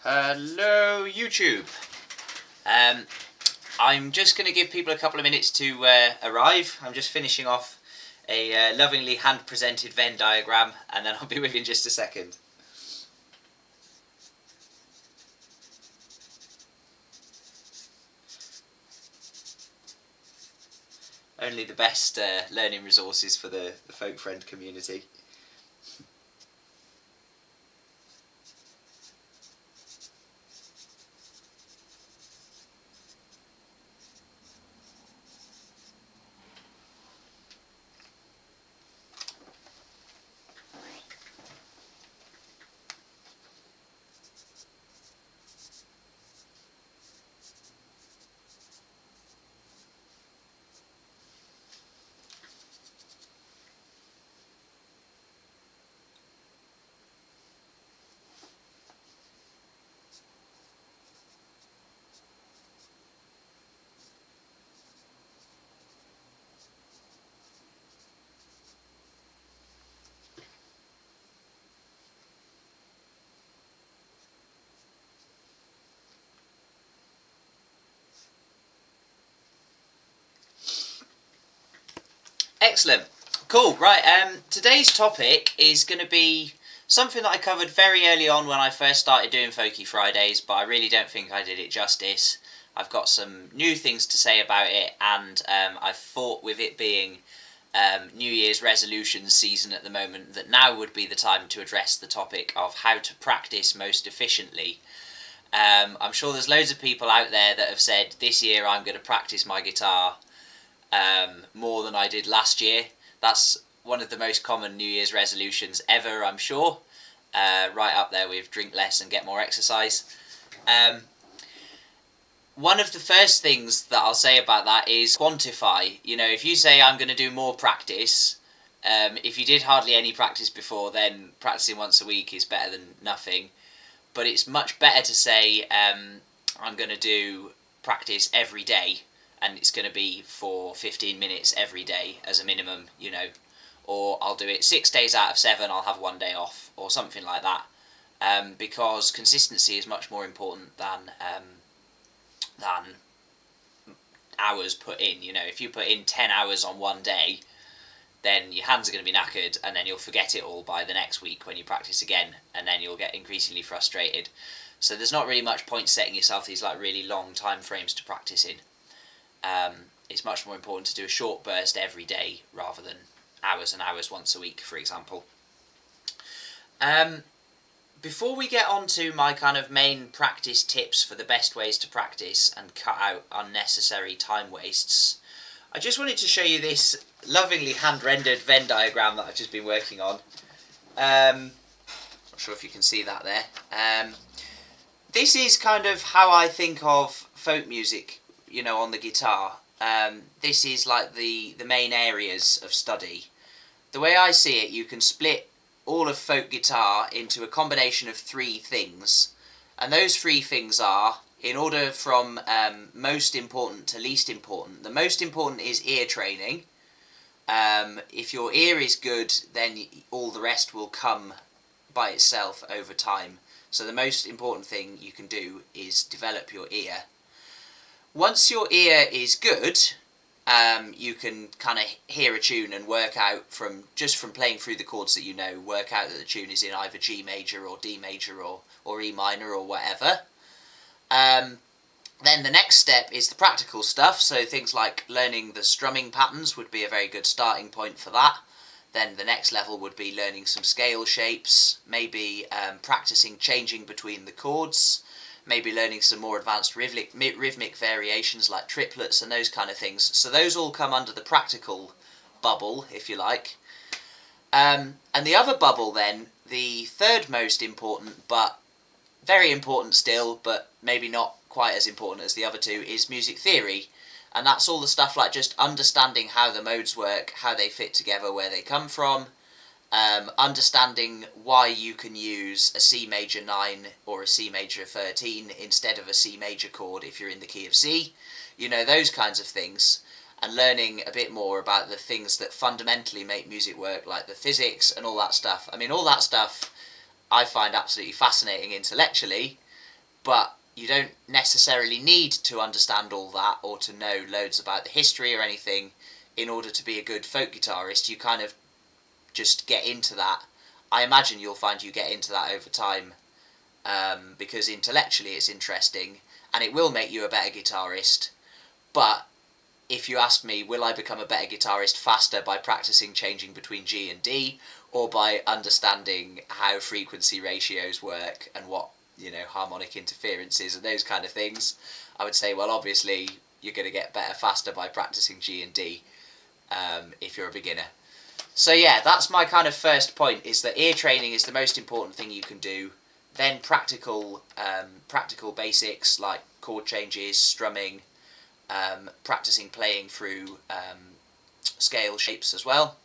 Hello YouTube. I'm just going to give people a couple of minutes to arrive. I'm just finishing off a lovingly hand-presented Venn diagram, and then I'll be with you in just a second. Only the best learning resources for the folk friend community. Excellent. Cool. Right, today's topic is going to be something that I covered very early on when I first started doing Folky Fridays, but I really don't think I did it justice. I've got some new things to say about it, and I've thought with it being New Year's resolutions season at the moment that now would be the time to address the topic of how to practice most efficiently. I'm sure there's loads of people out there that have said, this year I'm going to practice my guitar more than I did last year. That's one of the most common New Year's resolutions ever, I'm sure. Right up there with drink less and get more exercise. One of the first things that I'll say about that is quantify. You know, if you say I'm going to do more practice, if you did hardly any practice before, then practicing once a week is better than nothing. But it's much better to say I'm going to do practice every day, and it's going to be for 15 minutes every day as a minimum, you know. Or I'll do it 6 days out of 7, I'll have 1 day off, or something like that. Because consistency is much more important than hours put in. You know, if you put in 10 hours on 1 day, then your hands are going to be knackered, and then you'll forget it all by the next week when you practice again, and then you'll get increasingly frustrated. So there's not really much point setting yourself these like really long time frames to practice in. It's much more important to do a short burst every day rather than hours and hours once a week, for example. Before we get on to my kind of main practice tips for the best ways to practice and cut out unnecessary time wastes, I just wanted to show you this lovingly hand-rendered Venn diagram that I've just been working on. Not sure if you can see that there. This is kind of how I think of folk music, you know, on the guitar. This is like the main areas of study. The way I see it, you can split all of folk guitar into a combination of 3 things, and those 3 things are, in order from most important to least important. The most important is ear training. If your ear is good, then all the rest will come by itself over time. So the most important thing you can do is develop your ear. Once your ear is good, you can kind of hear a tune and work out from playing through the chords that you know, work out that the tune is in either G major or D major or E minor or whatever. Then the next step is the practical stuff, so things like learning the strumming patterns would be a very good starting point for that. Then the next level would be learning some scale shapes, maybe practicing changing between the chords, maybe learning some more advanced rhythmic variations like triplets and those kind of things. So those all come under the practical bubble, if you like. And the other bubble then, the third most important, but very important still, but maybe not quite as important as the other 2, is music theory. And that's all the stuff like just understanding how the modes work, how they fit together, where they come from, understanding why you can use a C major 9 or a C major 13 instead of a C major chord if you're in the key of C, you know, those kinds of things, and learning a bit more about the things that fundamentally make music work, like the physics and all that stuff. I mean, all that stuff I find absolutely fascinating intellectually, but you don't necessarily need to understand all that or to know loads about the history or anything in order to be a good folk guitarist. You kind of just get into that. I imagine you'll find you get into that over time, because intellectually it's interesting and it will make you a better guitarist. But if you ask me, will I become a better guitarist faster by practicing changing between G and D, or by understanding how frequency ratios work and what, harmonic interference is and those kind of things? I would say, well, obviously you're going to get better faster by practicing G and D, if you're a beginner. So yeah, that's my kind of first point, is that ear training is the most important thing you can do. Then practical basics like chord changes, strumming, practicing playing through scale shapes as well.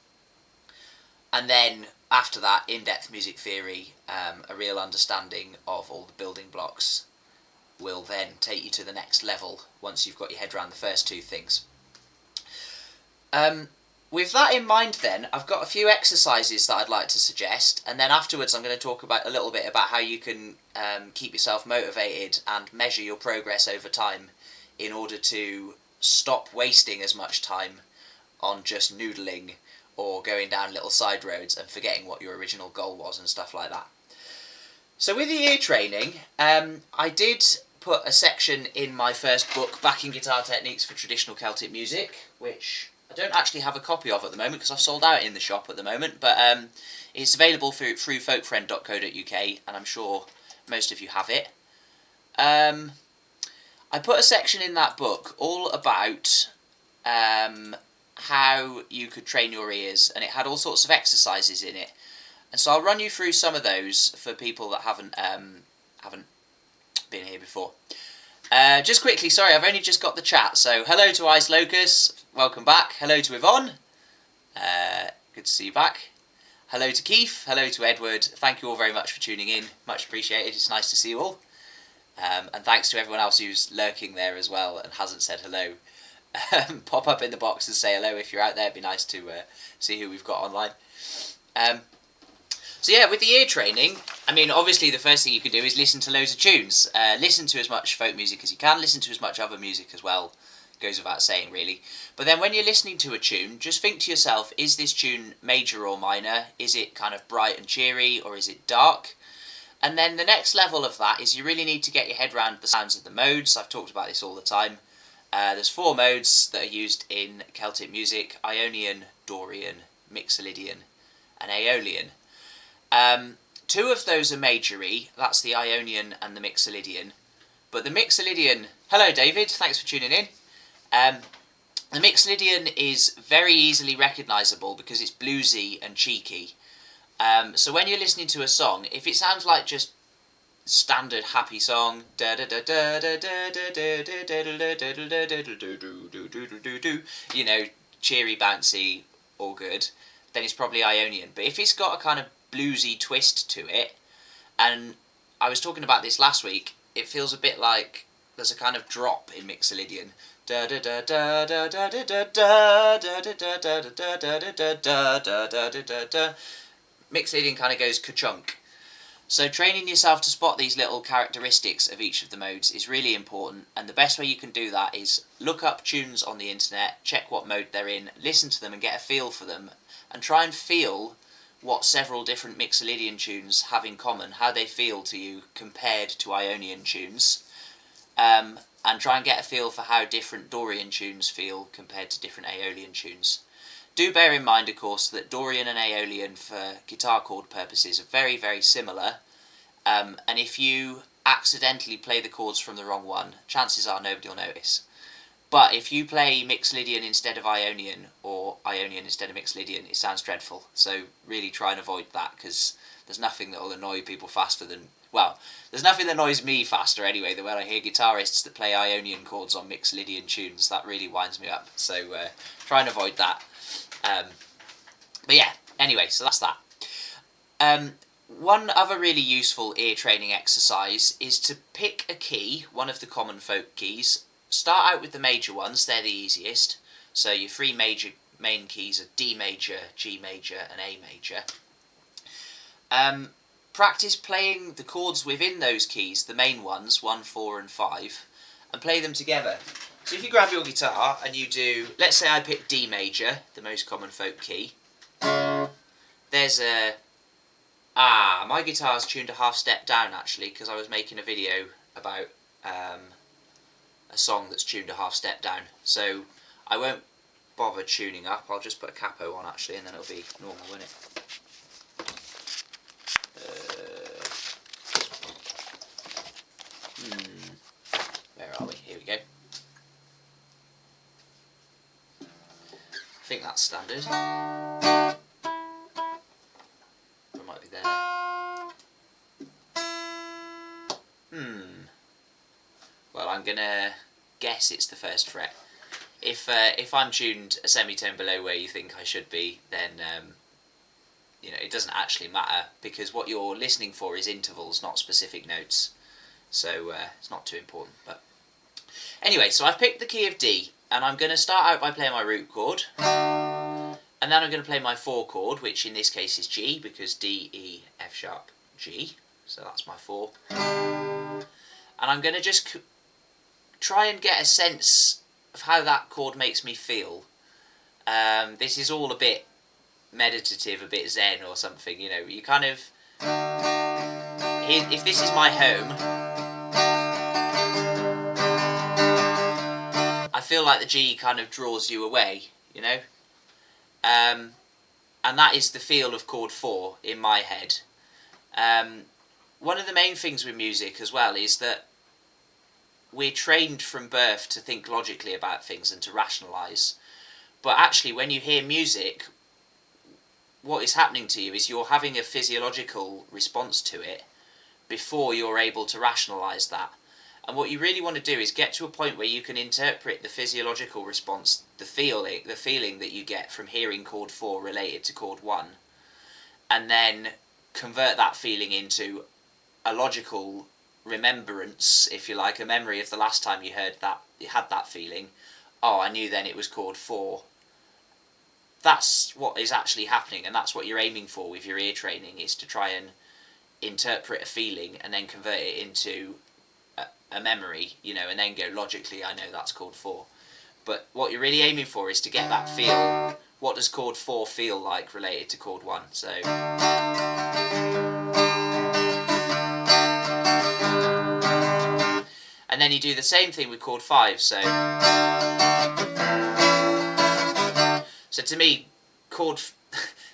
And then after that, in-depth music theory, a real understanding of all the building blocks will then take you to the next level once you've got your head around the first two things. With that in mind then, I've got a few exercises that I'd like to suggest, and then afterwards I'm going to talk about a little bit about how you can keep yourself motivated and measure your progress over time in order to stop wasting as much time on just noodling or going down little side roads and forgetting what your original goal was and stuff like that. So with the ear training, I did put a section in my first book, Backing Guitar Techniques for Traditional Celtic Music, which I don't actually have a copy of at the moment because I've sold out in the shop at the moment, but it's available through folkfriend.co.uk, and I'm sure most of you have it. I put a section in that book all about how you could train your ears, and it had all sorts of exercises in it. And so I'll run you through some of those for people that haven't been here before. Just quickly, sorry, I've only just got the chat. So hello to Ice Locus, welcome back. Hello to Yvonne, good to see you back. Hello to Keith, hello to Edward. Thank you all very much for tuning in, much appreciated. It's nice to see you all. And thanks to everyone else who's lurking there as well and hasn't said hello. Pop up in the box and say hello if you're out there. It'd be nice to see who we've got online. So yeah, with the ear training, I mean, obviously the first thing you can do is listen to loads of tunes. Listen to as much folk music as you can. Listen to as much other music as well. Goes without saying, really. But then when you're listening to a tune, just think to yourself, is this tune major or minor? Is it kind of bright and cheery, or is it dark? And then the next level of that is you really need to get your head around the sounds of the modes. I've talked about this all the time. There's 4 modes that are used in Celtic music: Ionian, Dorian, Mixolydian and Aeolian. 2 of those are majory, that's the Ionian and the Mixolydian. But the Mixolydian... Hello David, thanks for tuning in. The Mixolydian is very easily recognisable because it's bluesy and cheeky. So when you're listening to a song, if it sounds like just standard happy song, you know, cheery, bouncy, all good, then it's probably Ionian. But if it's got a kind of bluesy twist to it, and I was talking about this last week, it feels a bit like there's a kind of drop in Mixolydian. Mixolydian kind of goes ka-chunk. So training yourself to spot these little characteristics of each of the modes is really important, and the best way you can do that is look up tunes on the internet, check what mode they're in, listen to them and get a feel for them, and try and feel what several different Mixolydian tunes have in common, how they feel to you compared to Ionian tunes, and try and get a feel for how different Dorian tunes feel compared to different Aeolian tunes. Do bear in mind, of course, that Dorian and Aeolian for guitar chord purposes are very, very similar, and if you accidentally play the chords from the wrong one, chances are nobody will notice. But if you play Mixolydian instead of Ionian, or Ionian instead of Mixolydian, it sounds dreadful. So really try and avoid that, because there's nothing that will annoy people faster than... Well, there's nothing that annoys me faster anyway than when I hear guitarists that play Ionian chords on Mixolydian tunes. That really winds me up. So try and avoid that. But yeah, anyway, so that's that. One other really useful ear training exercise is to pick a key, one of the common folk keys. Start out with the major ones, they're the easiest. So your 3 major main keys are D major, G major and A major. practice playing the chords within those keys, the main ones, 1, 4 and 5, and play them together. So if you grab your guitar and you do, let's say I pick D major, the most common folk key, there's a, my guitar's tuned a half step down actually, because I was making a video about a song that's tuned a half step down, so I won't bother tuning up. I'll just put a capo on actually, and then it'll be normal, won't it? Where are we? Here we go. I think that's standard. It might be there. Well, I'm gonna guess it's the first fret. If I'm tuned a semitone below where you think I should be, then you know, it doesn't actually matter, because what you're listening for is intervals, not specific notes. So it's not too important. But anyway, so I've picked the key of D, and I'm going to start out by playing my root chord, and then I'm going to play my 4 chord, which in this case is G, because D, E, F sharp, G. So that's my 4. And I'm going to just try and get a sense of how that chord makes me feel. This is all a bit meditative, a bit zen or something, you know. You kind of, if this is my home, I feel like the G kind of draws you away, you know. And that is the feel of chord 4 in my head. One of the main things with music as well is that we're trained from birth to think logically about things and to rationalise. But actually, when you hear music, what is happening to you is you're having a physiological response to it before you're able to rationalise that. And what you really want to do is get to a point where you can interpret the physiological response, the feeling that you get from hearing chord 4 related to chord 1, and then convert that feeling into a logical remembrance, if you like, a memory of the last time you heard that, you had that feeling. Oh, I knew then it was chord 4. That's what is actually happening, and that's what you're aiming for with your ear training, is to try and interpret a feeling and then convert it into a memory, you know, and then go, logically, I know that's chord 4. But what you're really aiming for is to get that feel. What does chord 4 feel like related to chord 1? So and then you do the same thing with chord 5. So to me,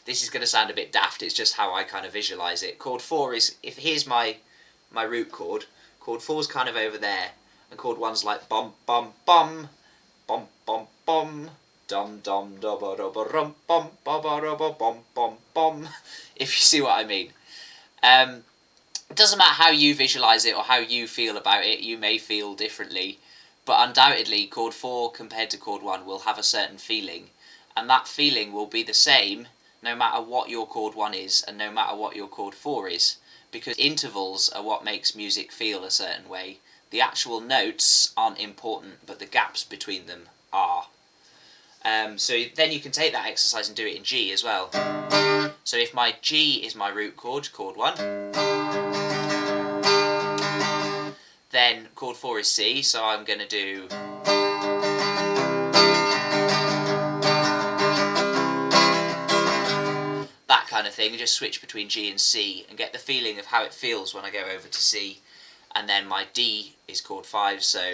this is going to sound a bit daft, it's just how I kind of visualise it. Chord 4 is, if here's my root chord 4's kind of over there, and chord 1's like bum bum bum, bum bum bum, dum dum da ba da ba rum bum ba ba da ba bum bum bum. If you see what I mean. It doesn't matter how you visualise it or how you feel about it, you may feel differently, but undoubtedly chord 4 compared to chord 1 will have a certain feeling, and that feeling will be the same no matter what your chord 1 is and no matter what your chord 4 is, because intervals are what makes music feel a certain way. The actual notes aren't important, but the gaps between them are. So then you can take that exercise and do it in G as well. So if my G is my root chord, chord 1, then chord 4 is C, so I'm going to do that kind of thing, just switch between G and C and get the feeling of how it feels when I go over to C. And then my D is chord 5, so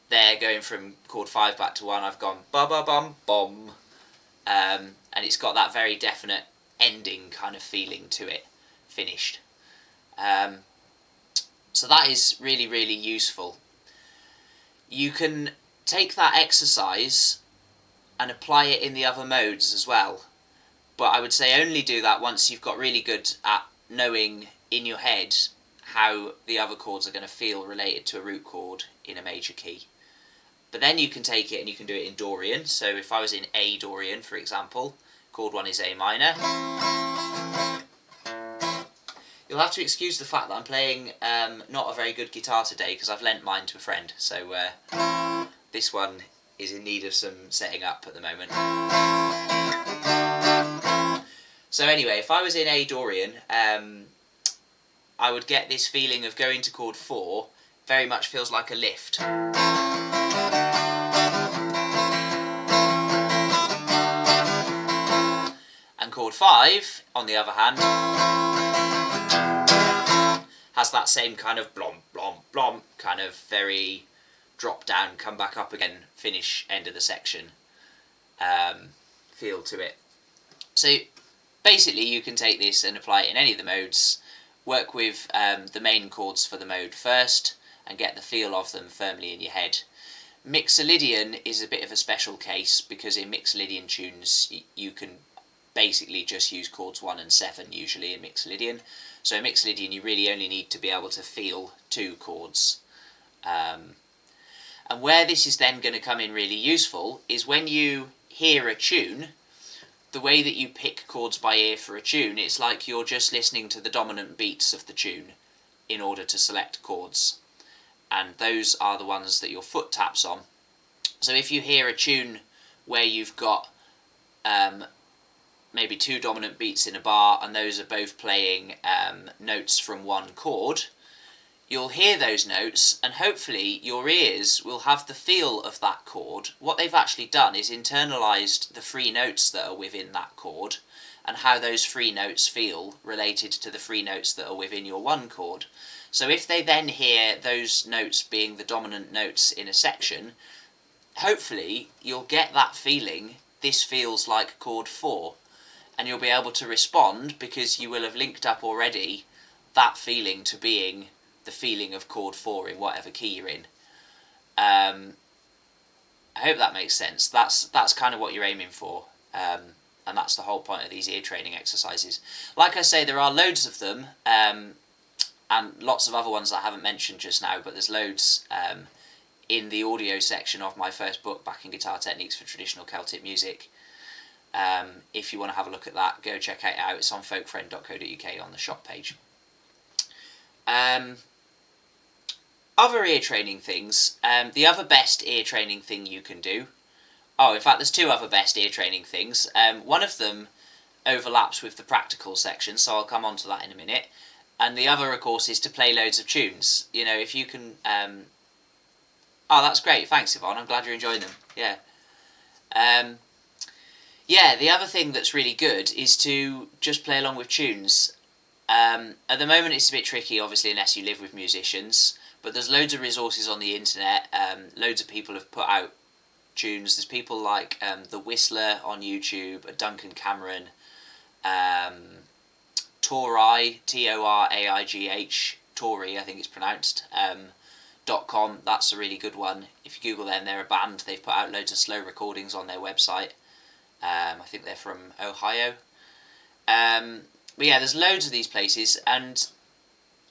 there, going from chord 5 back to 1, I've gone ba ba bum bum, and it's got that very definite ending kind of feeling to it, finished. So that is really, really useful. You can take that exercise and apply it in the other modes as well, but I would say only do that once you've got really good at knowing in your head how the other chords are going to feel related to a root chord in a major key. But then you can take it and you can do it in Dorian. So if I was in A Dorian, for example, chord 1 is A minor. You'll have to excuse the fact that I'm playing not a very good guitar today, because I've lent mine to a friend, so this one is in need of some setting up at the moment. So anyway, if I was in A Dorian, I would get this feeling of going to chord 4, very much feels like a lift. And chord 5, on the other hand, has that same kind of blom, blom, blom, kind of very drop down, come back up again, finish, end of the section feel to it. So basically you can take this and apply it in any of the modes, work with the main chords for the mode first, and get the feel of them firmly in your head. Mixolydian is a bit of a special case, because in Mixolydian tunes you can basically just use chords 1 and 7 usually in Mixolydian. So in Mixolydian you really only need to be able to feel 2 chords. And where this is then going to come in really useful is when you hear a tune, the way that you pick chords by ear for a tune, it's like you're just listening to the dominant beats of the tune in order to select chords. And those are the ones that your foot taps on. So if you hear a tune where you've got maybe 2 dominant beats in a bar, and those are both playing notes from 1 chord, you'll hear those notes, and hopefully your ears will have the feel of that chord. What they've actually done is internalised the 3 notes that are within that chord, and how those 3 notes feel related to the 3 notes that are within your 1 chord. So if they then hear those notes being the dominant notes in a section, hopefully you'll get that feeling, this feels like chord 4, and you'll be able to respond because you will have linked up already that feeling to being the feeling of chord 4 in whatever key you're in. I hope that makes sense. That's kind of what you're aiming for, and that's the whole point of these ear training exercises. Like I say, there are loads of them, and lots of other ones I haven't mentioned just now, but there's loads in the audio section of my first book, Backing Guitar Techniques for Traditional Celtic Music. If you want to have a look at that, go check it out. It's on folkfriend.co.uk on the shop page. Other ear training things, the other best ear training thing you can do, in fact there's 2 other best ear training things. One of them overlaps with the practical section, so I'll come on to that in a minute, and the other of course is to play loads of tunes. You know, if you can, that's great, thanks Yvonne, I'm glad you're enjoying them, yeah. Yeah, the other thing that's really good is to just play along with tunes. At the moment it's a bit tricky, obviously, unless you live with musicians, but there's loads of resources on the internet. Loads of people have put out tunes. There's people like The Whistler on YouTube, Duncan Cameron, Toraigh, Toraigh, Tory I think it's pronounced, .com, that's a really good one. If you Google them, they're a band, they've put out loads of slow recordings on their website. I think they're from Ohio. But yeah, there's loads of these places, and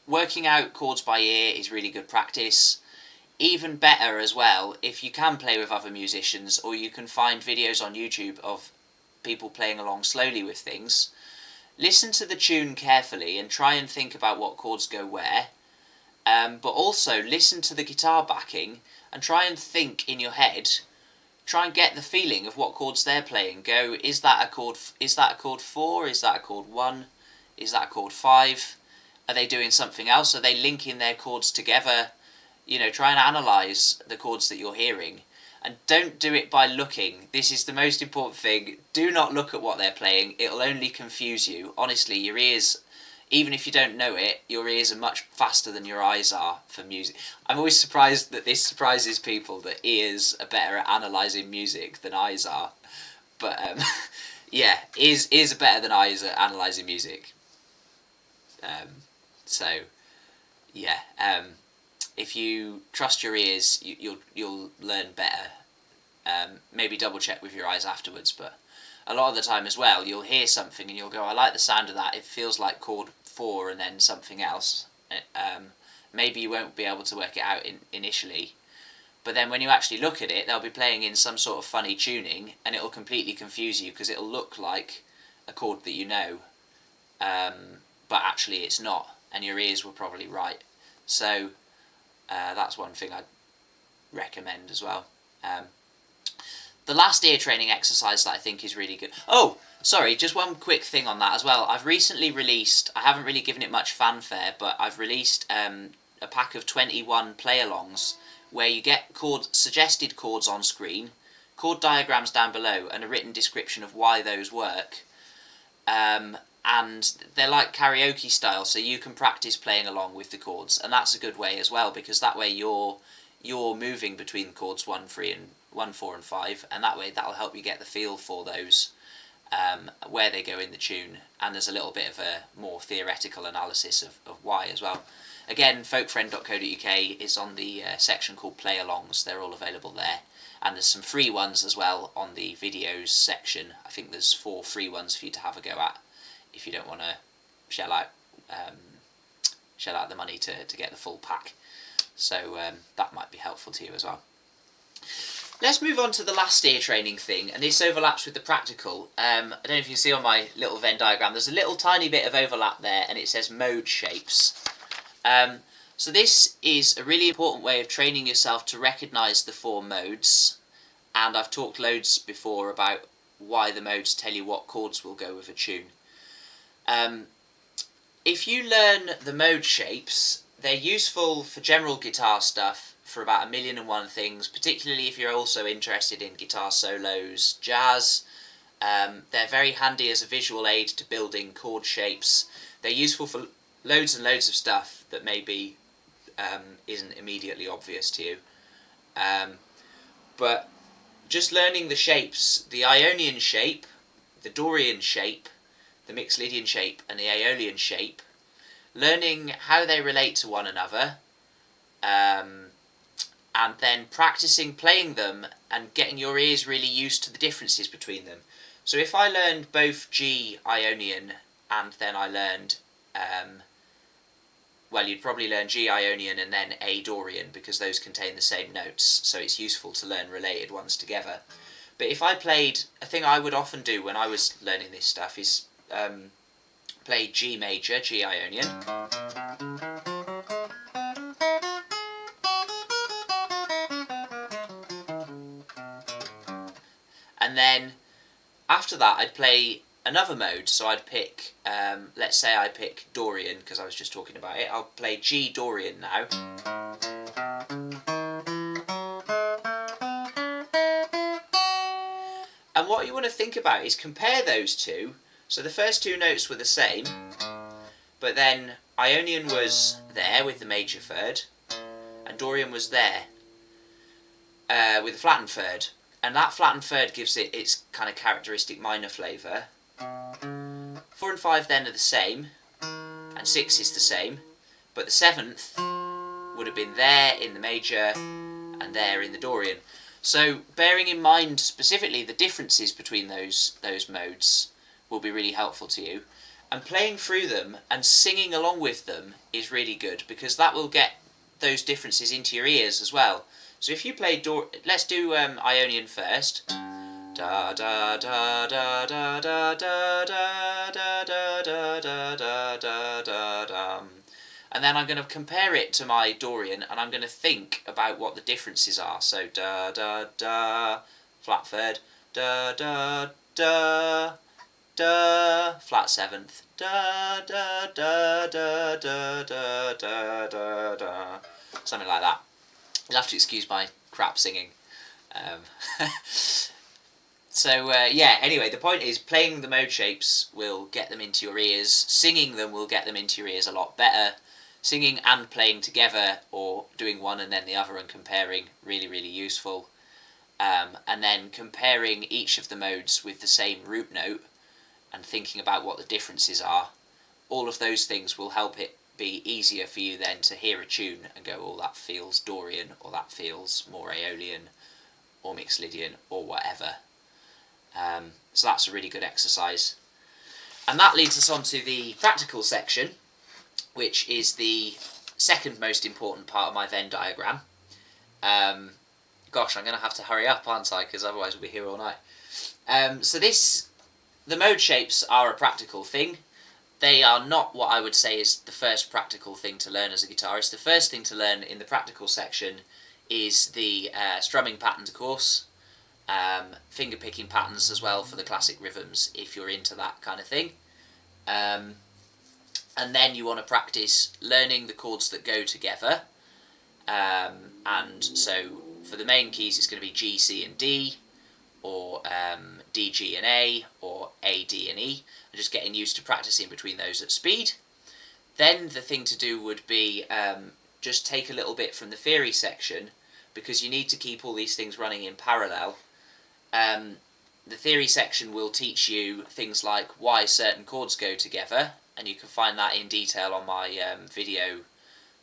working out chords by ear is really good practice. Even better as well, if you can play with other musicians, or you can find videos on YouTube of people playing along slowly with things. Listen to the tune carefully and try and think about what chords go where. But also listen to the guitar backing and try and think in your head. Try and get the feeling of what chords they're playing. Go, is that a chord 4? Is that a chord 1? Is that a chord 5? Are they doing something else? Are they linking their chords together? You know, try and analyse the chords that you're hearing. And don't do it by looking. This is the most important thing. Do not look at what they're playing. It'll only confuse you. Honestly, your ears, even if you don't know it, your ears are much faster than your eyes are for music. I'm always surprised that this surprises people, that ears are better at analysing music than eyes are. But, yeah, ears are better than eyes at analysing music. If you trust your ears, you'll learn better. Maybe double check with your eyes afterwards, but a lot of the time as well, you'll hear something and you'll go, I like the sound of that, it feels like chord 4 and then something else. Maybe you won't be able to work it out initially, but then when you actually look at it, they'll be playing in some sort of funny tuning, and it'll completely confuse you because it'll look like a chord that you know, but actually it's not, and your ears were probably right. So that's one thing I'd recommend as well. The last ear training exercise that I think is really good. Oh, sorry, just one quick thing on that as well. I've recently released, I haven't really given it much fanfare, but I've released a pack of 21 play-alongs where you get suggested chords on screen, chord diagrams down below, and a written description of why those work. And they're like karaoke style, so you can practice playing along with the chords, and that's a good way as well, because that way you're moving between chords 1, 3, and 1, 4, and 5, and that way that'll help you get the feel for those, where they go in the tune, and there's a little bit of a more theoretical analysis of why as well. Again, folkfriend.co.uk is on the section called play-alongs. They're all available there, and there's some free ones as well on the videos section. I think there's 4 free ones for you to have a go at if you don't want to shell out the money to get the full pack. So that might be helpful to you as well. Let's move on to the last ear training thing, and this overlaps with the practical. I don't know if you can see on my little Venn diagram, there's a little tiny bit of overlap there, and it says mode shapes. So this is a really important way of training yourself to recognise the 4 modes, and I've talked loads before about why the modes tell you what chords will go with a tune. If you learn the mode shapes, they're useful for general guitar stuff, for about 1,000,001 things, particularly if you're also interested in guitar solos, jazz. They're very handy as a visual aid to building chord shapes. They're useful for loads and loads of stuff that maybe isn't immediately obvious to you. But just learning the shapes, the Ionian shape, the Dorian shape, the Mixed Lydian shape, and the Aeolian shape, learning how they relate to one another, and then practicing playing them and getting your ears really used to the differences between them. So if I learned both G Ionian and then I learned, well, you'd probably learn G Ionian and then A Dorian, because those contain the same notes, so it's useful to learn related ones together. But if I played, a thing I would often do when I was learning this stuff is play G major, G Ionian, and then after that I'd play another mode. So I'd pick, let's say I pick Dorian, because I was just talking about it. I'll play G Dorian now. And what you want to think about is compare those two. So the first 2 notes were the same, but then Ionian was there with the major third, and Dorian was there with the flattened third. And that flattened third gives it its kind of characteristic minor flavour. 4 and 5 then are the same, and 6 is the same, but the 7th would have been there in the major and there in the Dorian. So bearing in mind specifically the differences between those modes will be really helpful to you. And playing through them and singing along with them is really good, because that will get those differences into your ears as well. So if you play let's do Ionian first. Da da da da da da da da da da da da da da da. And then I'm going to compare it to my Dorian, and I'm going to think about what the differences are. So da da da, flat third, da da da, da, flat 7th, da da da da da da da da da, something like that. You'll have to excuse my crap singing. Yeah, anyway, the point is playing the mode shapes will get them into your ears. Singing them will get them into your ears a lot better. Singing and playing together, or doing one and then the other and comparing, really, really useful. And then comparing each of the modes with the same root note and thinking about what the differences are. All of those things will help it be easier for you then to hear a tune and go, oh, that feels Dorian, or that feels more Aeolian, or Mixed Lydian, or whatever. So that's a really good exercise. And that leads us on to the practical section, which is the second most important part of my Venn diagram. Gosh, I'm going to have to hurry up, aren't I? Because otherwise we'll be here all night. The mode shapes are a practical thing. They are not what I would say is the first practical thing to learn as a guitarist. The first thing to learn in the practical section is the Strumming Patterns course. finger picking patterns as well for the classic rhythms if you're into that kind of thing. And then you want to practice learning the chords that go together. And so for the main keys it's going to be G, C and D, or D, G and A, or A, D and E, and just getting used to practicing between those at speed. Then the thing to do would be just take a little bit from the theory section, because you need to keep all these things running in parallel. The theory section will teach you things like why certain chords go together, and you can find that in detail on my video,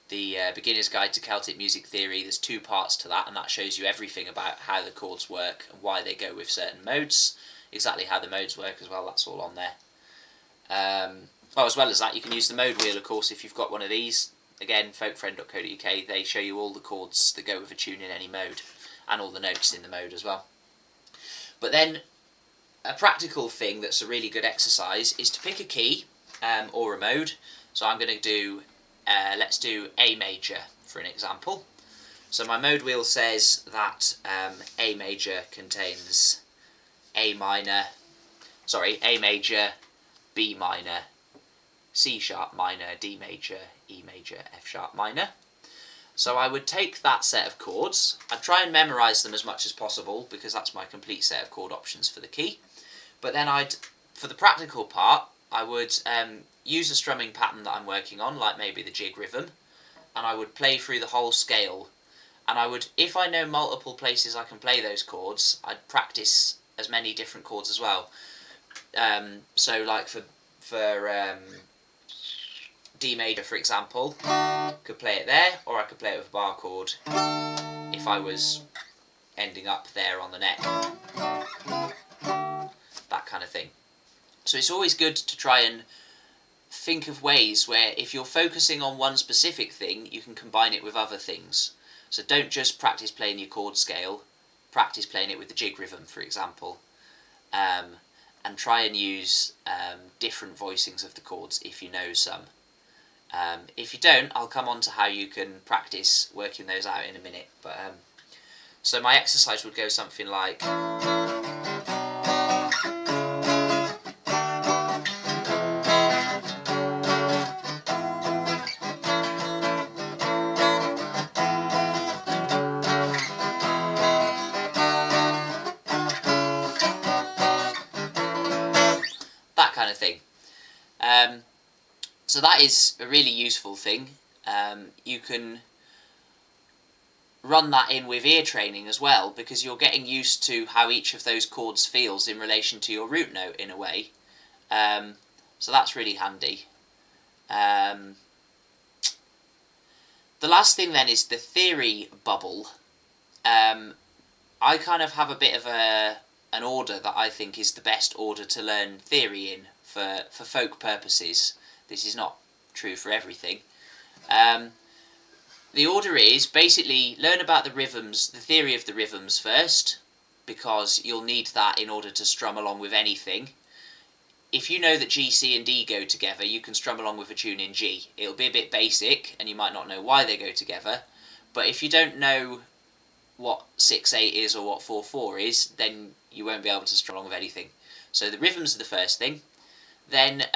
the Beginner's Guide to Celtic Music Theory. There's 2 parts to that, and that shows you everything about how the chords work and why they go with certain modes, exactly how the modes work as well. That's all on there. As well as that, you can use the mode wheel, of course, if you've got one of these. Again, folkfriend.co.uk, they show you all the chords that go with a tune in any mode, and all the notes in the mode as well. But then, a practical thing that's a really good exercise is to pick a key or a mode. So I'm going to do, let's do A major for an example. So my mode wheel says that A major contains A major, B minor, C sharp minor, D major, E major, F sharp minor. So I would take that set of chords, I'd try and memorise them as much as possible, because that's my complete set of chord options for the key. But then for the practical part, I would use a strumming pattern that I'm working on, like maybe the jig rhythm, and I would play through the whole scale. And I would, if I know multiple places I can play those chords, I'd practice as many different chords as well. So like for D major, for example, could play it there, or I could play it with a bar chord if I was ending up there on the neck, that kind of thing. So it's always good to try and think of ways where if you're focusing on one specific thing, you can combine it with other things. So don't just practice playing your chord scale, practice playing it with the jig rhythm, for example, and try and use different voicings of the chords if you know some. If you don't, I'll come on to how you can practice working those out in a minute. But so my exercise would go something like, that kind of thing. So that is a really useful thing. You can run that in with ear training as well, because you're getting used to how each of those chords feels in relation to your root note in a way. So that's really handy. The last thing then is the theory bubble. I kind of have a bit of an order that I think is the best order to learn theory in for folk purposes. This is not true for everything. The order is basically learn about the rhythms, the theory of the rhythms first, because you'll need that in order to strum along with anything. If you know that G, C and D go together, you can strum along with a tune in G. It'll be a bit basic and you might not know why they go together, but if you don't know what 6/8 is or what 4/4 is, then you won't be able to strum along with anything. So the rhythms are the first thing. Then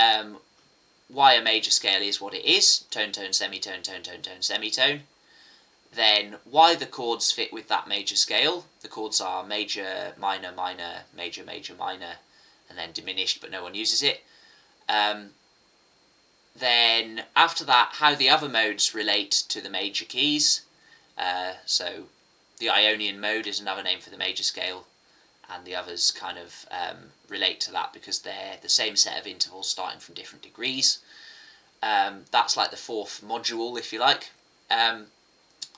why a major scale is what it is, tone, tone, semitone, tone, tone, tone, semitone. Then why the chords fit with that major scale. The chords are major, minor, minor, major, major, minor, and then diminished, but no one uses it. Then after that, how the other modes relate to the major keys. So the Ionian mode is another name for the major scale, and the others kind of relate to that because they're the same set of intervals starting from different degrees. That's like the fourth module, if you like.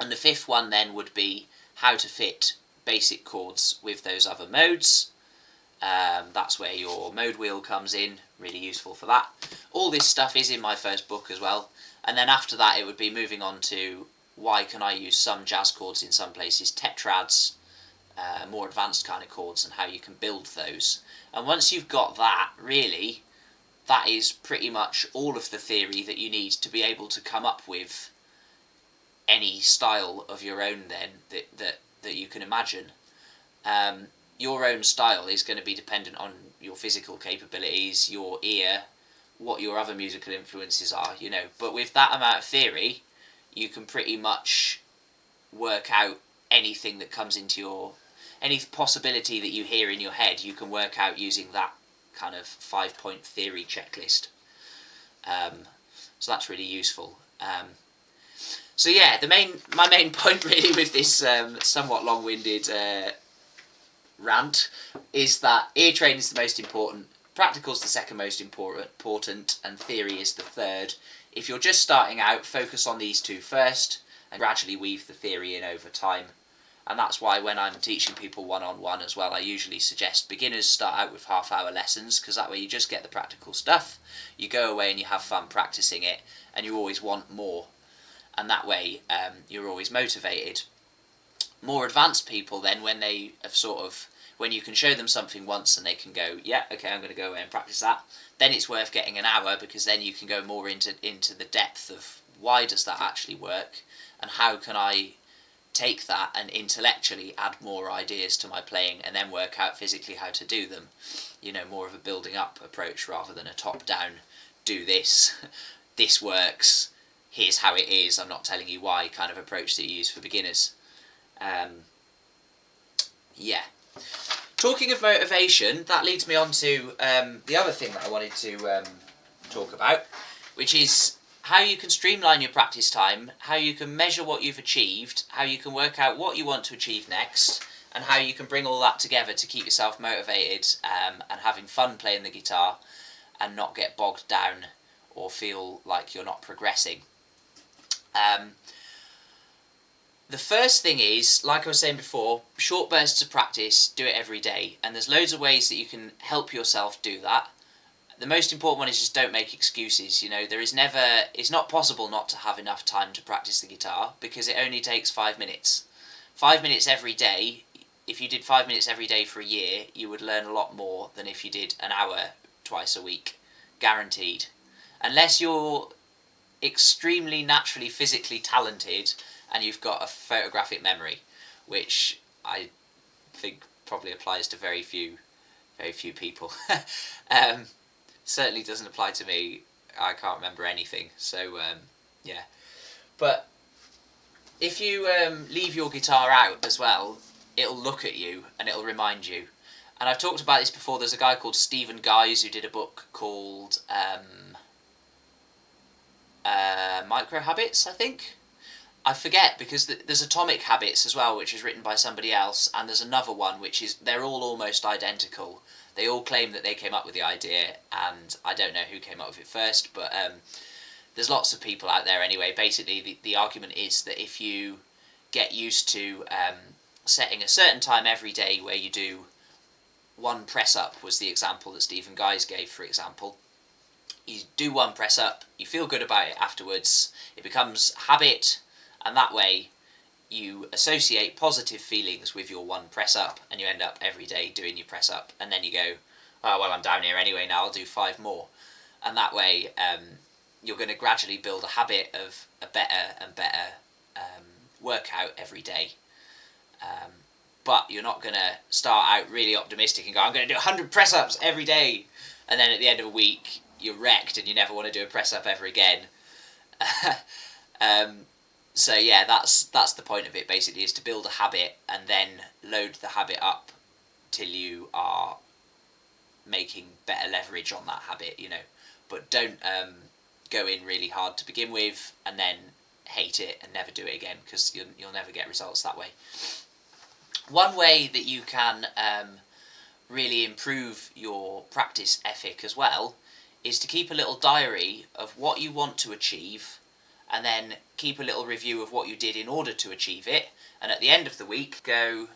And the fifth one then would be how to fit basic chords with those other modes. That's where your mode wheel comes in, really useful for that. All this stuff is in my first book as well. And then after that it would be moving on to why can I use some jazz chords in some places, tetrads, more advanced kind of chords, and how you can build those. And once you've got that, really, that is pretty much all of the theory that you need to be able to come up with any style of your own then that you can imagine. your own style is going to be dependent on your physical capabilities, your ear, what your other musical influences are, you know. But with that amount of theory, you can pretty much work out anything that comes into your... any possibility that you hear in your head, you can work out using that kind of 5-point theory checklist. So that's really useful. So yeah, my main point really with this somewhat long-winded rant is that ear training is the most important, practical is the second most important, and theory is the third. If you're just starting out, focus on these two first, and gradually weave the theory in over time. And that's why when I'm teaching people one-on-one as well, I usually suggest beginners start out with half-hour lessons, because that way you just get the practical stuff, you go away and you have fun practicing it, and you always want more. And that way you're always motivated. More advanced people then, when they have when you can show them something once and they can go, yeah, okay, I'm going to go away and practice that, then it's worth getting an hour, because then you can go more into the depth of why does that actually work, and how can I take that and intellectually add more ideas to my playing, and then work out physically how to do them. You know, more of a building up approach rather than a top down, do this, this works, here's how it is, I'm not telling you why kind of approach that you use for beginners. Yeah. Talking of motivation, that leads me on to the other thing that I wanted to talk about, which is how you can streamline your practice time, how you can measure what you've achieved, how you can work out what you want to achieve next, and how you can bring all that together to keep yourself motivated and having fun playing the guitar, and not get bogged down or feel like you're not progressing. The first thing is, like I was saying before, short bursts of practice, do it every day, and there's loads of ways that you can help yourself do that. The most important one is just don't make excuses. You know, it's not possible not to have enough time to practice the guitar, because it only takes 5 minutes. 5 minutes every day. If you did 5 minutes every day for a year, you would learn a lot more than if you did an hour twice a week. Guaranteed. Unless you're extremely naturally physically talented and you've got a photographic memory, which I think probably applies to very few people. Certainly doesn't apply to me. I can't remember anything, so yeah. But if you leave your guitar out as well, it'll look at you and it'll remind you. And I've talked about this before. There's a guy called Stephen Guise who did a book called Micro Habits, I think. I forget, because there's Atomic Habits as well, which is written by somebody else, and there's another one which is, they're all almost identical. They all claim that they came up with the idea, and I don't know who came up with it first, but there's lots of people out there anyway. Basically, the argument is that if you get used to setting a certain time every day where you do one press-up, was the example that Stephen Guise gave, for example. You do one press-up, you feel good about it afterwards, it becomes habit, and that way you associate positive feelings with your one press-up, and you end up every day doing your press-up, and then you go, oh, well, I'm down here anyway now, I'll do 5 more. And that way you're going to gradually build a habit of a better and better workout every day. But you're not going to start out really optimistic and go, I'm going to do 100 press-ups every day, and then at the end of a week you're wrecked and you never want to do a press-up ever again. So yeah, that's the point of it, basically, is to build a habit and then load the habit up till you are making better leverage on that habit, you know. But don't go in really hard to begin with and then hate it and never do it again, because you'll never get results that way. One way that you can really improve your practice ethic as well is to keep a little diary of what you want to achieve, and then keep a little review of what you did in order to achieve it, and at the end of the week go,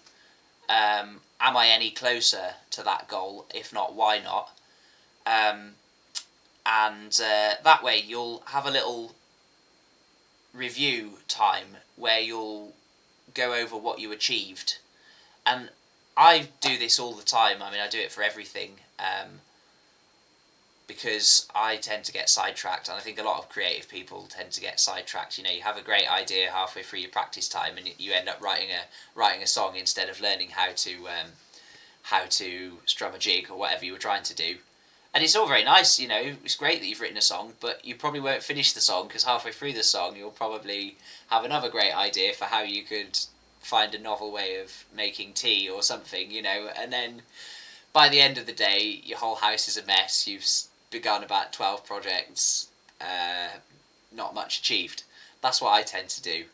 am I any closer to that goal? If not, why not? That way you'll have a little review time where you'll go over what you achieved. And I do this all the time. I mean, I do it for everything, because I tend to get sidetracked, and I think a lot of creative people tend to get sidetracked. You know, you have a great idea halfway through your practice time, and you end up writing a song instead of learning how how to strum a jig or whatever you were trying to do. And it's all very nice, you know, it's great that you've written a song, but you probably won't finish the song because halfway through the song you'll probably have another great idea for how you could find a novel way of making tea or something, you know, and then by the end of the day your whole house is a mess, you've begun about 12 projects, not much achieved. That's what I tend to do.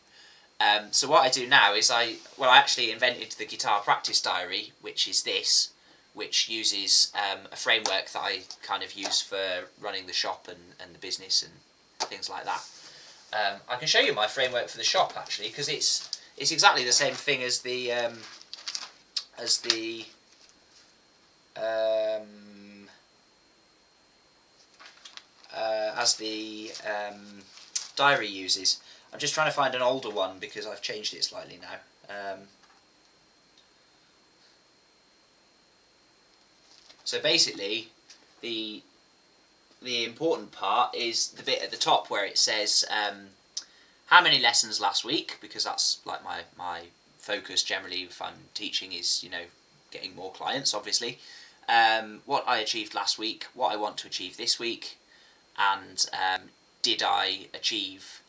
So what I do now is I actually invented the guitar practice diary, which is this, which uses a framework that I kind of use for running the shop and the business and things like that. I can show you my framework for the shop actually, because it's exactly the same thing as the diary uses. I'm just trying to find an older one because I've changed it slightly now. So basically, the important part is the bit at the top where it says how many lessons last week, because that's like my focus generally if I'm teaching is, you know, getting more clients obviously. What I achieved last week, what I want to achieve this week, and did I achieve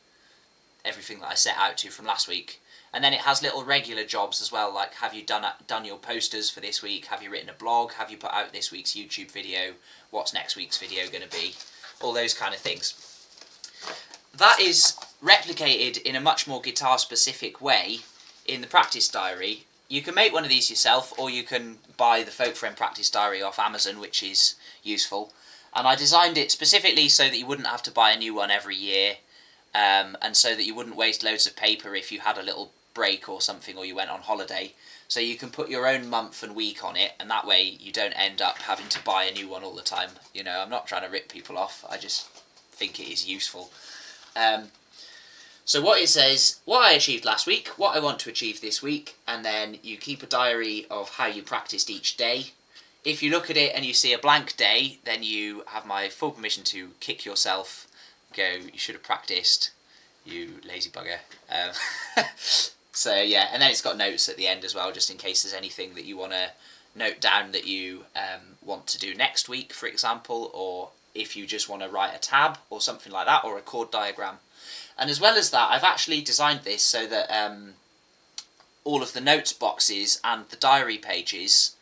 everything that I set out to from last week. And then it has little regular jobs as well, like have you done your posters for this week, have you written a blog, have you put out this week's YouTube video, what's next week's video going to be, all those kind of things. That is replicated in a much more guitar specific way in the practice diary. You can make one of these yourself, or you can buy the Folk Friend practice diary off Amazon, which is useful. And I designed it specifically so that you wouldn't have to buy a new one every year, and so that you wouldn't waste loads of paper if you had a little break or something, or you went on holiday. So you can put your own month and week on it, and that way you don't end up having to buy a new one all the time. You know, I'm not trying to rip people off, I just think it is useful. So what it says, what I achieved last week, what I want to achieve this week, and then you keep a diary of how you practiced each day. If you look at it and you see a blank day, then you have my full permission to kick yourself, go, you should have practiced, you lazy bugger. So yeah, and then it's got notes at the end as well, just in case there's anything that you want to note down that you want to do next week, for example, or if you just want to write a tab or something like that, or a chord diagram. And as well as that, I've actually designed this so that all of the notes boxes and the diary pages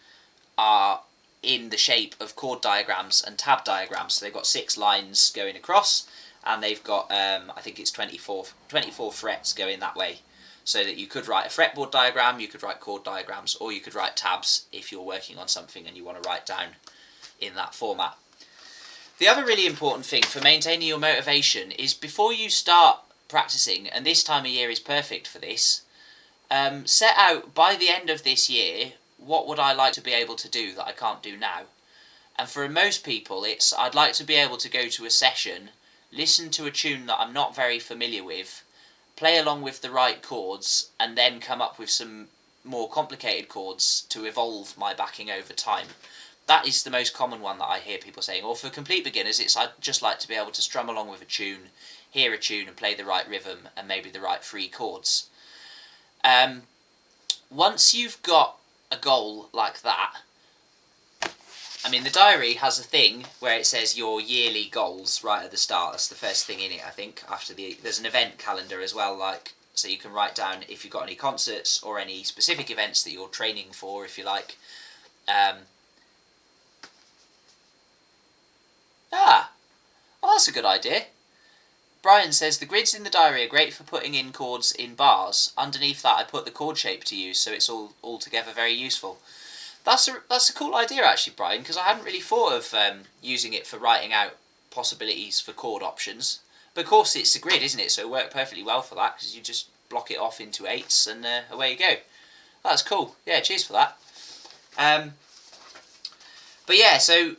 are in the shape of chord diagrams and tab diagrams. So they've got 6 lines going across, and they've got, I think it's 24 frets going that way. So that you could write a fretboard diagram, you could write chord diagrams, or you could write tabs if you're working on something and you want to write down in that format. The other really important thing for maintaining your motivation is before you start practicing, and this time of year is perfect for this, set out by the end of this year, what would I like to be able to do that I can't do now? And for most people it's, I'd like to be able to go to a session, listen to a tune that I'm not very familiar with, play along with the right chords, and then come up with some more complicated chords to evolve my backing over time. That is the most common one that I hear people saying. Or for complete beginners, it's I'd just like to be able to strum along with a tune, hear a tune and play the right rhythm and maybe the right 3 chords. Once you've got a goal like that, I mean, the diary has a thing where it says your yearly goals right at the start. That's the first thing in it, I think. There's an event calendar as well, like, so you can write down if you've got any concerts or any specific events that you're training for, if you like. Well, that's a good idea. Brian says the grids in the diary are great for putting in chords in bars. Underneath that I put the chord shape to use, so it's all together very useful. That's a cool idea actually, Brian, because I hadn't really thought of using it for writing out possibilities for chord options. But of course it's a grid, isn't it? So it worked perfectly well for that, because you just block it off into 8s and away you go. That's cool. Yeah, cheers for that. But yeah, so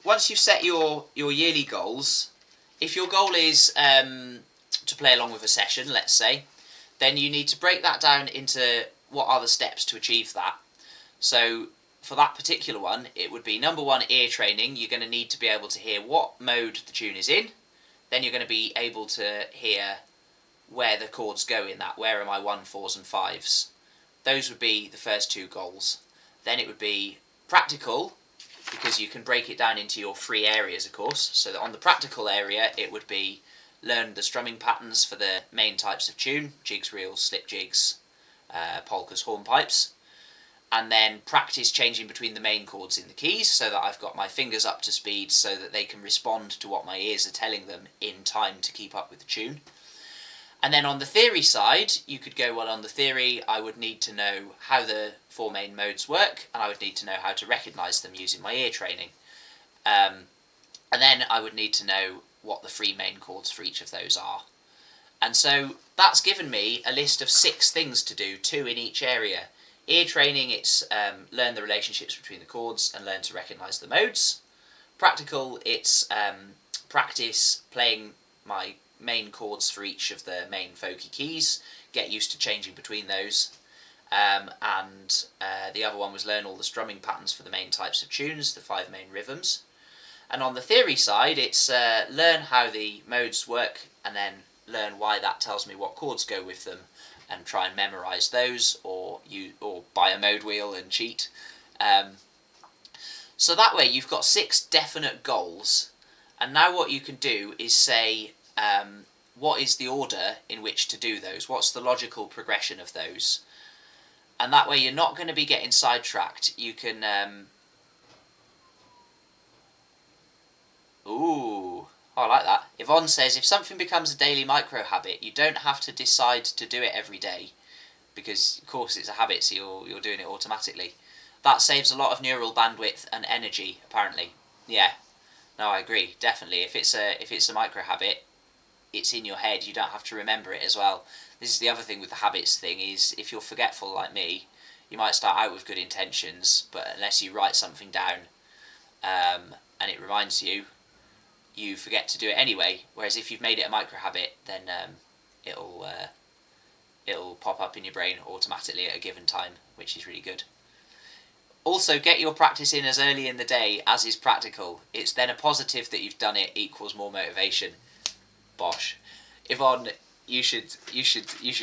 once you've set your yearly goals, if your goal is to play along with a session, let's say, then you need to break that down into what are the steps to achieve that. So for that particular one, it would be number 1, ear training. You're going to need to be able to hear what mode the tune is in. Then you're going to be able to hear where the chords go in that. Where are my 1, 4s and 5s? Those would be the first 2 goals. Then it would be Practical, because you can break it down into your 3 areas, of course. So that on the practical area, it would be learn the strumming patterns for the main types of tune: jigs, reels, slip jigs, polkas, hornpipes. And then practice changing between the main chords in the keys, so that I've got my fingers up to speed so that they can respond to what my ears are telling them in time to keep up with the tune. And then on the theory side, you could go, well, on the theory, I would need to know how the 4 main modes work, and I would need to know how to recognise them using my ear training. And then I would need to know what the 3 main chords for each of those are. And so that's given me a list of 6 things to do, 2 in each area. Ear training, it's learn the relationships between the chords and learn to recognise the modes. Practical, it's practice playing my main chords for each of the main folky keys, get used to changing between those. And the other one was learn all the strumming patterns for the main types of tunes, the 5 main rhythms. And on the theory side, it's learn how the modes work and then learn why that tells me what chords go with them, and try and memorise those, or buy a mode wheel and cheat. So that way you've got 6 definite goals, and now what you can do is say, what is the order in which to do those? What's the logical progression of those? And that way you're not going to be getting sidetracked. You can... Ooh... I like that. Yvonne says, if something becomes a daily micro-habit, you don't have to decide to do it every day, because, of course, it's a habit, so you're doing it automatically. That saves a lot of neural bandwidth and energy, apparently. Yeah. No, I agree, definitely. If it's a micro-habit, it's in your head, you don't have to remember it as well. This is the other thing with the habits thing, is if you're forgetful like me, you might start out with good intentions, but unless you write something down, and it reminds you, you forget to do it anyway. Whereas if you've made it a micro habit, then it'll pop up in your brain automatically at a given time, which is really good. Also, get your practice in as early in the day as is practical. It's then a positive that you've done it equals more motivation. Bosh. Yvonne, you should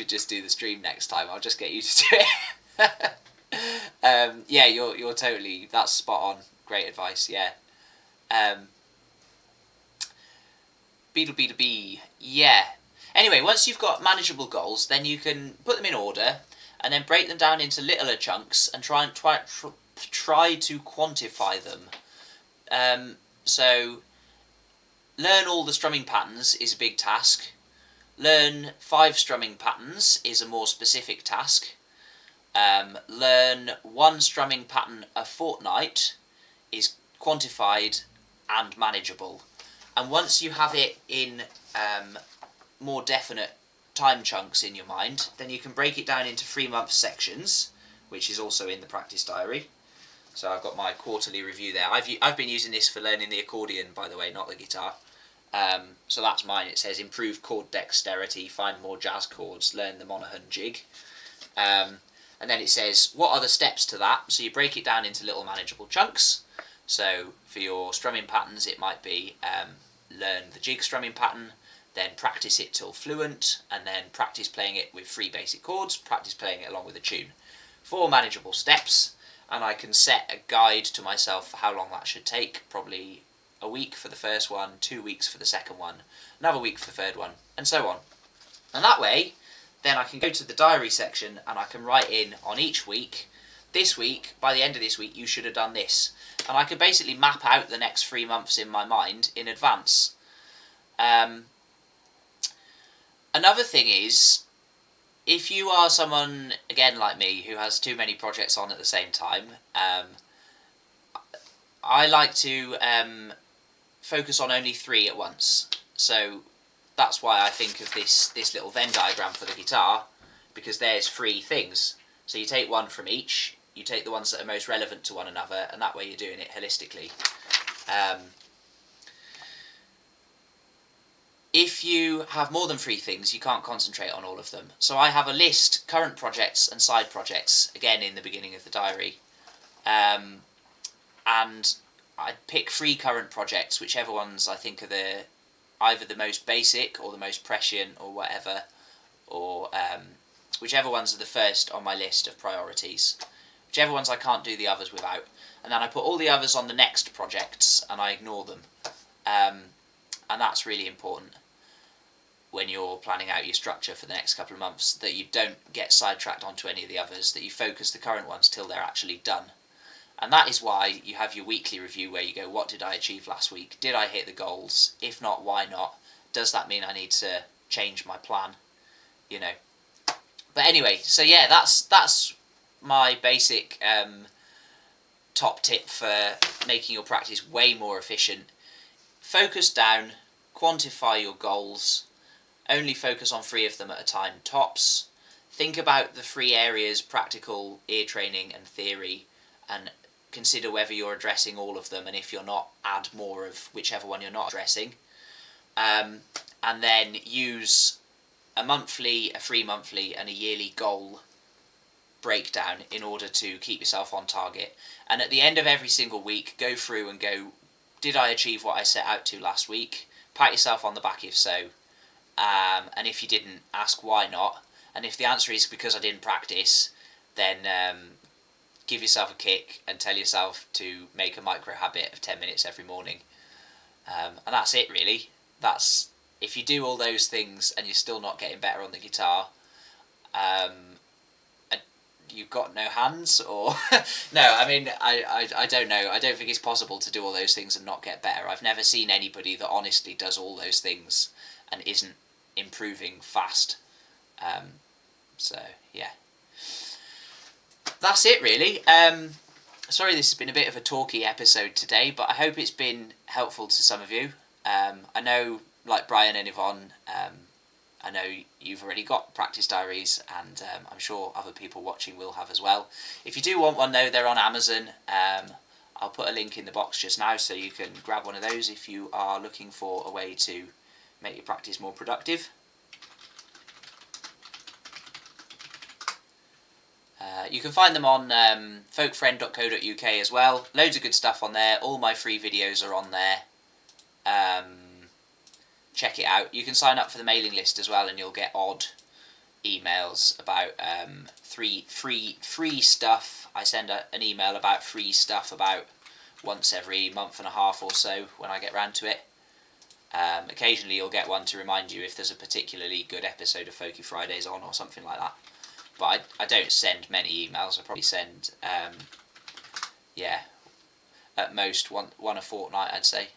just do the stream next time. I'll just get you to do it. Yeah, you're totally, that's spot on. Great advice. Yeah. Beedle, yeah. Anyway, once you've got manageable goals, then you can put them in order and then break them down into littler chunks and try to quantify them. So, learn all the strumming patterns is a big task. Learn 5 strumming patterns is a more specific task. Learn 1 strumming pattern a fortnight is quantified and manageable. And once you have it in more definite time chunks in your mind, then you can break it down into 3-month sections, which is also in the practice diary. So I've got my quarterly review there. I've been using this for learning the accordion, by the way, not the guitar. So that's mine. It says improve chord dexterity, find more jazz chords, learn the Monaghan jig. And then it says what are the steps to that. So you break it down into little manageable chunks. So for your strumming patterns, it might be learn the jig strumming pattern, then practice it till fluent, and then practice playing it with 3 basic chords, practice playing it along with a tune. 4 manageable steps, and I can set a guide to myself for how long that should take, probably a week for the first one, 2 weeks for the second one, another week for the third one, and so on. And that way, then I can go to the diary section and I can write in on each week, this week, by the end of this week, you should have done this. And I can basically map out the next 3 months in my mind in advance. Another thing is, if you are someone, again like me, who has too many projects on at the same time, I like to focus on only 3 at once. So that's why I think of this little Venn diagram for the guitar, because there's 3 things. So you take 1 from each, you take the ones that are most relevant to one another, and that way you're doing it holistically. If you have more than 3 things, you can't concentrate on all of them. So I have a list, current projects and side projects, again in the beginning of the diary. And I'd pick 3 current projects, whichever ones I think are either the most basic or the most prescient or whatever, or whichever ones are the first on my list of priorities. Whichever ones I can't do the others without. And then I put all the others on the next projects and I ignore them. And that's really important when you're planning out your structure for the next couple of months, that you don't get sidetracked onto any of the others, that you focus the current ones till they're actually done. And that is why you have your weekly review where you go, what did I achieve last week? Did I hit the goals? If not, why not? Does that mean I need to change my plan? You know. But anyway, so yeah, that's my basic top tip for making your practice way more efficient. Focus down, quantify your goals, only focus on 3 of them at a time tops. Think about the 3 areas, practical, ear training and theory, and consider whether you're addressing all of them, and if you're not, add more of whichever one you're not addressing. And then use a monthly, a 3-monthly and a yearly goal breakdown in order to keep yourself on target. And at the end of every single week, go through and go, did I achieve what I set out to last week? Pat yourself on the back if so. And if you didn't, ask why not. And if the answer is because I didn't practice, then give yourself a kick and tell yourself to make a micro habit of 10 minutes every morning. And that's it really. That's, if you do all those things and you're still not getting better on the guitar, you've got no hands, or no, I mean, I don't know. I don't think it's possible to do all those things and not get better. I've never seen anybody that honestly does all those things and isn't improving fast. So yeah, that's it really. Sorry this has been a bit of a talky episode today, but I hope it's been helpful to some of you. I know, like Brian and Yvonne, I know you've already got practice diaries, and I'm sure other people watching will have as well. If you do want one though, they're on Amazon. I'll put a link in the box just now so you can grab one of those if you are looking for a way to make your practice more productive. You can find them on folkfriend.co.uk as well. Loads of good stuff on there. All my free videos are on there. Check it out. You can sign up for the mailing list as well, and you'll get odd emails about free stuff. I send an email about free stuff about once every month and a half or so when I get round to it. Occasionally you'll get one to remind you if there's a particularly good episode of Folky Fridays on or something like that. But I don't send many emails. I probably send, yeah, at most one a fortnight, I'd say.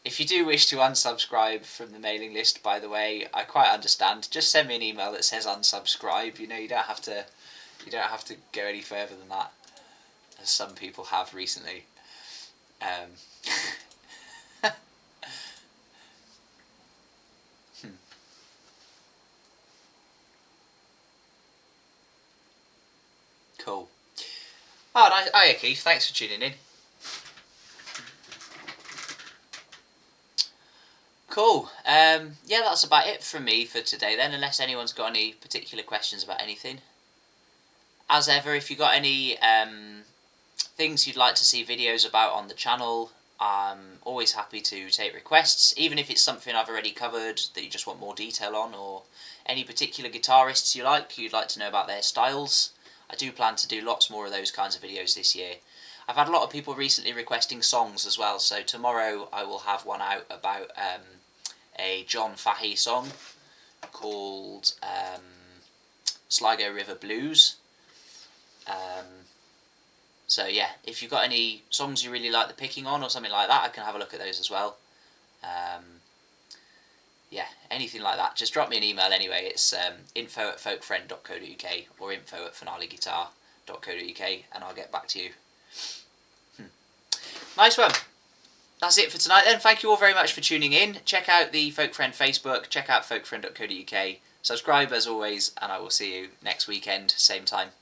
If you do wish to unsubscribe from the mailing list, by the way, I quite understand. Just send me an email that says unsubscribe. You know, you don't have to go any further than that, as some people have recently. Cool. Oh, nice. Hiya, Keith. Thanks for tuning in. Cool. Yeah, that's about it from me for today then, unless anyone's got any particular questions about anything. As ever, if you've got any things you'd like to see videos about on the channel, I'm always happy to take requests, even if it's something I've already covered that you just want more detail on, or any particular guitarists you'd like to know about their styles. I do plan to do lots more of those kinds of videos this year. I've had a lot of people recently requesting songs as well, so tomorrow I will have one out about a John Fahey song called Sligo River Blues. So yeah, if you've got any songs you really like the picking on or something like that, I can have a look at those as well. Yeah, anything like that, just drop me an email anyway. It's info@folkfriend.co.uk or info@finaleguitar.co.uk, and I'll get back to you. Nice one. That's it for tonight then. Thank you all very much for tuning in. Check out the Folk Friend Facebook, check out folkfriend.co.uk, subscribe as always, and I will see you next weekend, same time.